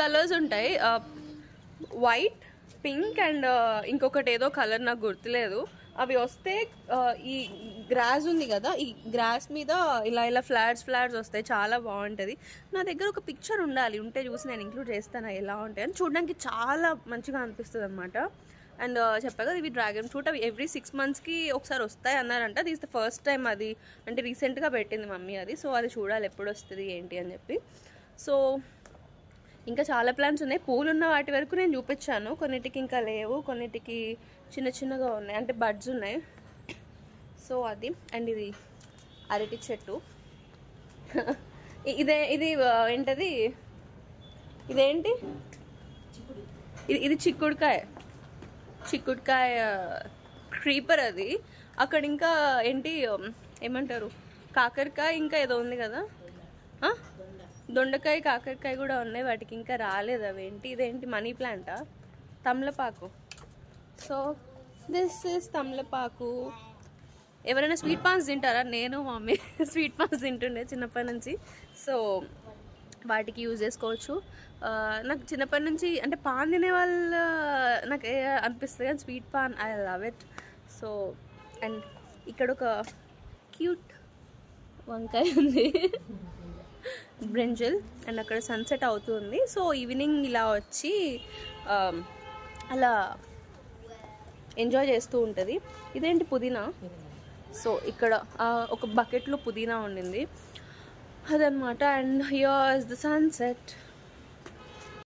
Colours ఉంటాయి, white, pink and ఇంకొకటి ఏదో కలర్ నాకు గుర్తులేదు. అవి వస్తే ఈ గ్రాస్ ఉంది కదా, ఈ గ్రాస్ మీద ఇలా ఇలా ఫ్లాట్స్ వస్తాయి, చాలా బాగుంటుంది. నా దగ్గర ఒక పిక్చర్ ఉండాలి, ఉంటే చూసి నేను ఇంక్లూడ్ చేస్తాను ఎలా ఉంటాయి అని. చూడడానికి చాలా మంచిగా అనిపిస్తుంది అనమాట. అండ్ చెప్పా కదా, ఇవి డ్రాగన్ ఫ్రూట్, అవి ఎవ్రీ 6 monthsకి ఒకసారి వస్తాయి అన్నారంట. దిస్ ద ఫస్ట్ టైం అది, అంటే రీసెంట్గా పెట్టింది మమ్మీ అది. సో అది చూడాలి ఎప్పుడు వస్తుంది ఏంటి అని చెప్పి. సో ఇంకా చాలా ప్లాంట్స్ ఉన్నాయి. పూలు ఉన్న వాటి వరకు నేను చూపించాను, కొన్నిటికి ఇంకా లేవు, కొన్నిటికి చిన్నగా ఉన్నాయి, అంటే బడ్స్ ఉన్నాయి. సో అది. అండ్ ఇది అరటి చెట్టు. ఇది ఏంటది, ఇదేంటి, ఇది చిక్కుడుకాయ క్రీపర్ అది. అక్కడ ఇంకా ఏంటి ఏమంటారు, కాకరకాయ ఇంకా ఏదో ఉంది కదా, దొండకాయ, కాకరకాయ కూడా ఉన్నాయి, వాటికి ఇంకా రాలేదు. అవేంటి, ఇదేంటి మనీ ప్లాంటా, తమలపాకు. సో దిస్ ఇస్ తమలపాకు. ఎవరైనా స్వీట్ పాన్స్ తింటారా? నేను మమ్మీ స్వీట్ పాన్స్ తింటుండే చిన్నప్పటి నుంచి. సో వాటికి యూజ్ చేసుకోవచ్చు. నాకు చిన్నప్పటి నుంచి అంటే పాన్ తినే వాళ్ళు నాకు అనిపిస్తుంది, కానీ sweet pan I love it. So and ఇక్కడ ఒక క్యూట్ వంకాయ ఉంది, బ్రింజల్. అండ్ అక్కడ సన్సెట్ అవుతుంది. సో ఈవినింగ్ ఇలా వచ్చి అలా ఎంజాయ్ చేస్తూ ఉంటుంది. ఇదేంటి, పుదీనా. సో ఇక్కడ ఒక బకెట్లో పుదీనా ఉండింది అదనమాట. And here is the sunset.